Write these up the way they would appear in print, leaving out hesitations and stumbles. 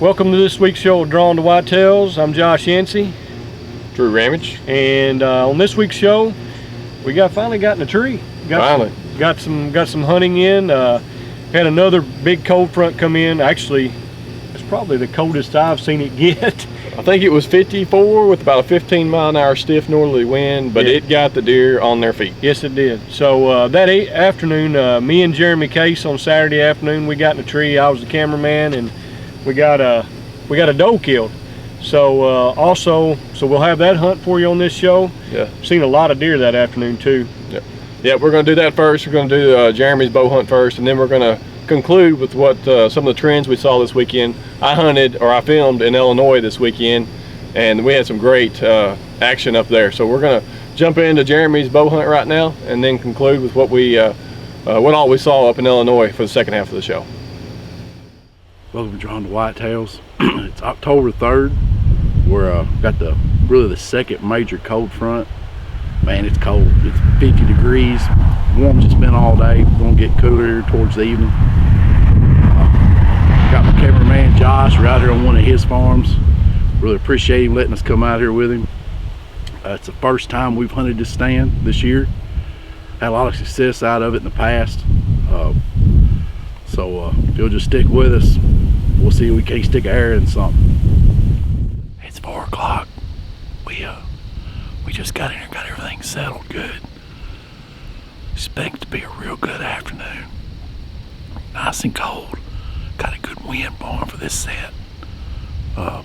Welcome to this week's show of Drawn to Whitetails. I'm Josh Yancey. Drew Ramage. And on this week's show, we finally got in a tree. Got some hunting in. Had another big cold front come in. Actually, it's probably the coldest I've seen it get. I think it was 54 with about a 15-mile-an-hour stiff northerly wind, but it got the deer on their feet. Yes, it did. So that afternoon, me and Jeremy Case on Saturday afternoon, we got in a tree. I was the cameraman, and we got a doe killed. So so we'll have that hunt for you on this show. Yeah. Seen a lot of deer that afternoon too. Yeah, we're going to do that first. We're going to do Jeremy's bow hunt first, and then we're going to conclude with what some of the trends we saw this weekend. I filmed in Illinois this weekend, and we had some great action up there. So we're going to jump into Jeremy's bow hunt right now, and then conclude with what all we saw up in Illinois for the second half of the show. Welcome to Drawn to Whitetails. It's October 3rd. We're got the second major cold front. Man, it's cold. It's 50 degrees. Warm just been all day. We're gonna get cooler towards the evening. Got my cameraman Josh. We're out here on one of his farms. Really appreciate him letting us come out here with him. It's the first time we've hunted this stand this year. Had a lot of success out of it in the past. So if you'll just stick with us, we'll see if we can't stick an arrow in something. It's 4 o'clock. We just got in here, got everything settled good. Expect it to be a real good afternoon. Nice and cold. Got a good wind blowing for this set. The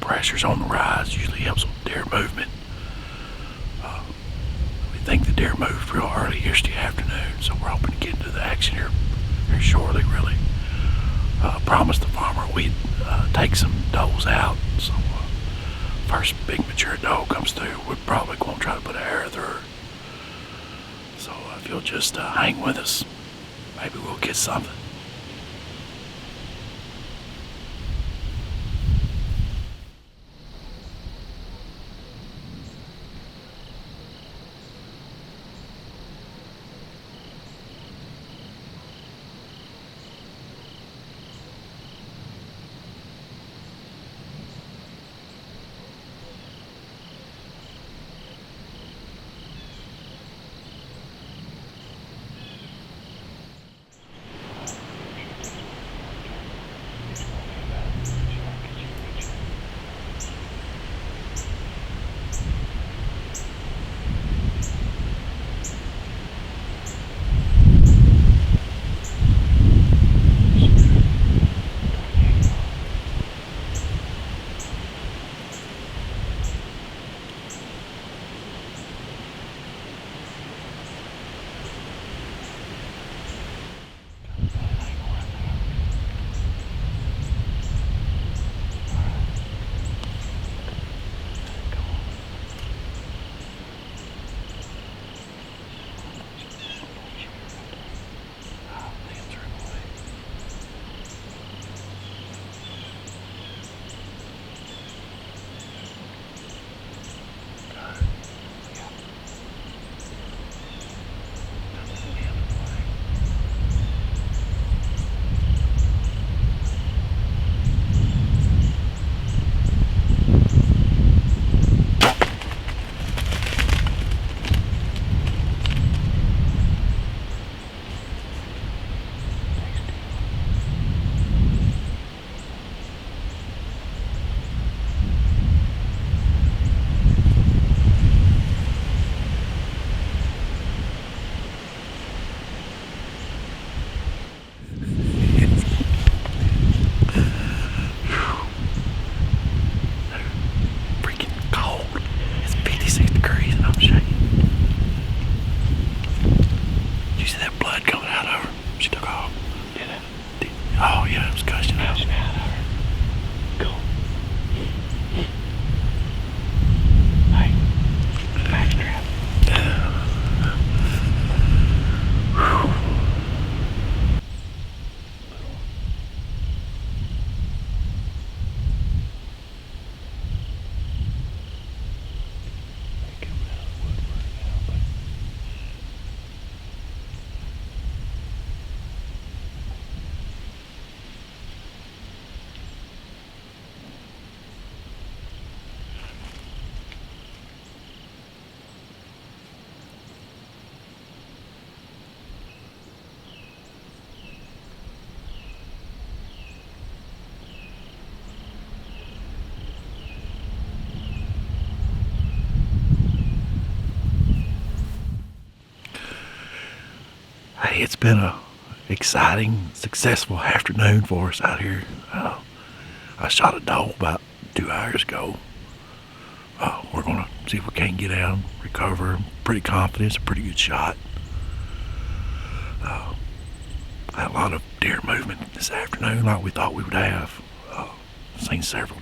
pressure's on the rise, usually helps with deer movement. We think the deer moved real early yesterday afternoon, so we're hoping to get into the action here very shortly, really. Promised the farmer we'd take some does out, so first big mature doe comes through, we're probably going to try to put an arrow through her. So if you'll just hang with us, maybe we'll get something. Hey, it's been a exciting, successful afternoon for us out here. I shot a doe about 2 hours ago. We're gonna see if we can't get out and recover. I'm pretty confident it's a pretty good shot. Had a lot of deer movement this afternoon like we thought we would have. Seen several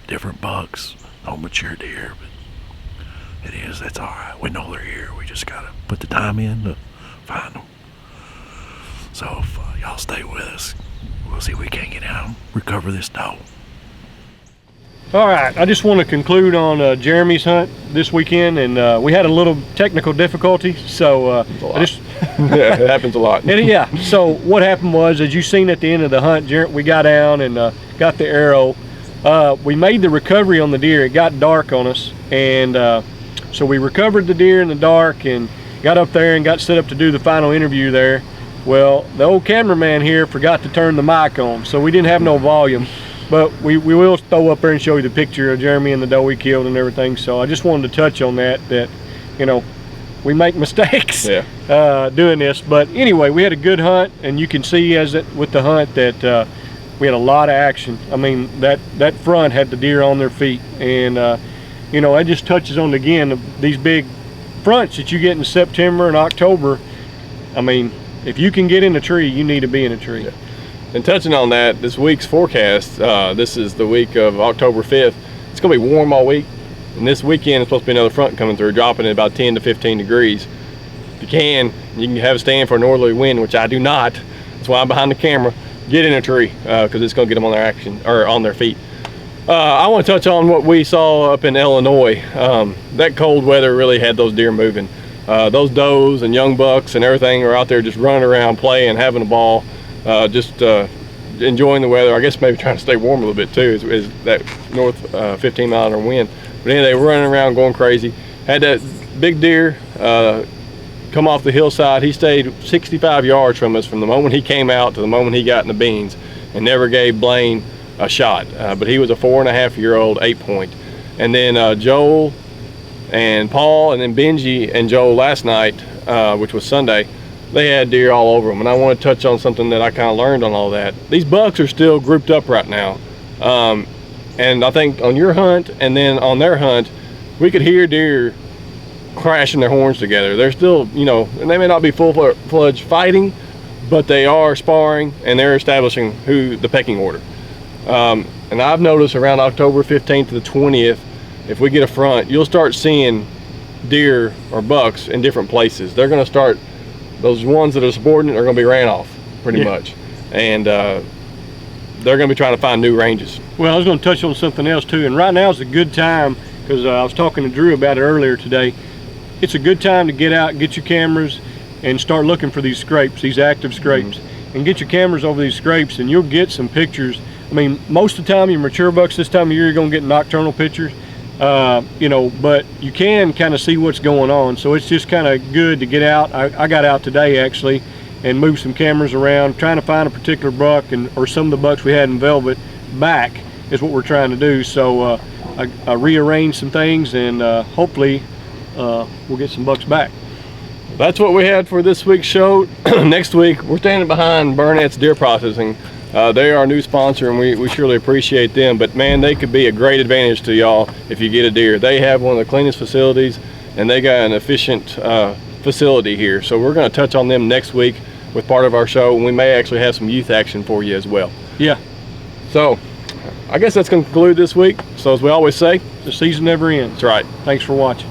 different bucks, no mature deer, but that's all right. We know they're here. We just gotta put the time in to find them. So if y'all stay with us, we'll see if we can't get out and recover this doe. All right, I just want to conclude on Jeremy's hunt this weekend, and we had a little technical difficulty, so yeah, it happens a lot. Yeah, so what happened was, as you seen at the end of the hunt, we got down and got the arrow. We made the recovery on the deer. It got dark on us, and so we recovered the deer in the dark and got up there and got set up to do the final interview there. Well, the old cameraman here forgot to turn the mic on, so we didn't have no volume. But we will throw up there and show you the picture of Jeremy and the doe we killed and everything. So I just wanted to touch on that, you know, we make mistakes doing this. But anyway, we had a good hunt, and you can see with the hunt that we had a lot of action. I mean, that front had the deer on their feet, and you know, it just touches on again these big fronts that you get in September and October. I mean, if you can get in a tree, you need to be in a tree. Yeah. And touching on that, this week's forecast, this is the week of October 5th. It's going to be warm all week, and this weekend is supposed to be another front coming through, dropping at about 10 to 15 degrees. If you can have a stand for a northerly wind, which I do not. That's why I'm behind the camera. Get in a tree, because it's going to get them on their action, or on their feet. I want to touch on what we saw up in Illinois. That cold weather really had those deer moving. Those does and young bucks and everything are out there just running around, playing, having a ball. Just enjoying the weather. I guess maybe trying to stay warm a little bit too, is that north 15 mile an hour wind. But anyway, they were running around going crazy. Had that big deer come off the hillside. He stayed 65 yards from us from the moment he came out to the moment he got in the beans, and never gave Blaine a shot. But he was a 4.5-year-old 8-point. And then Joel and Paul, and then Benji and Joel last night, which was Sunday, they had deer all over them. And I want to touch on something that I kind of learned on all that. These bucks are still grouped up right now. And I think on your hunt and then on their hunt, we could hear deer crashing their horns together. They're still, you know, and they may not be full-fledged fighting, but they are sparring and they're establishing the pecking order. And I've noticed around October 15th to the 20th, if we get a front, you'll start seeing deer or bucks in different places. They're going to start, those ones that are subordinate are going to be ran off pretty much. And they're going to be trying to find new ranges. Well, I was going to touch on something else too, and right now is a good time, because I was talking to Drew about it earlier today. It's a good time to get out, get your cameras, and start looking for these scrapes, these active scrapes, and get your cameras over these scrapes, and you'll get some pictures. I mean, most of the time, your mature bucks this time of year, you're going to get nocturnal pictures, you know, but you can kind of see what's going on. So it's just kind of good to get out. I got out today actually and moved some cameras around, trying to find a particular buck, or some of the bucks we had in velvet back is what we're trying to do. So I rearranged some things, and hopefully we'll get some bucks back. That's what we had for this week's show. Next week, we're standing behind Burnett's Deer Processing. They are our new sponsor, and we surely appreciate them. But man, they could be a great advantage to y'all if you get a deer. They have one of the cleanest facilities, and they got an efficient facility here. So we're going to touch on them next week with part of our show, and we may actually have some youth action for you as well. Yeah. So I guess that's going to conclude this week. So as we always say, the season never ends. That's right. Thanks for watching.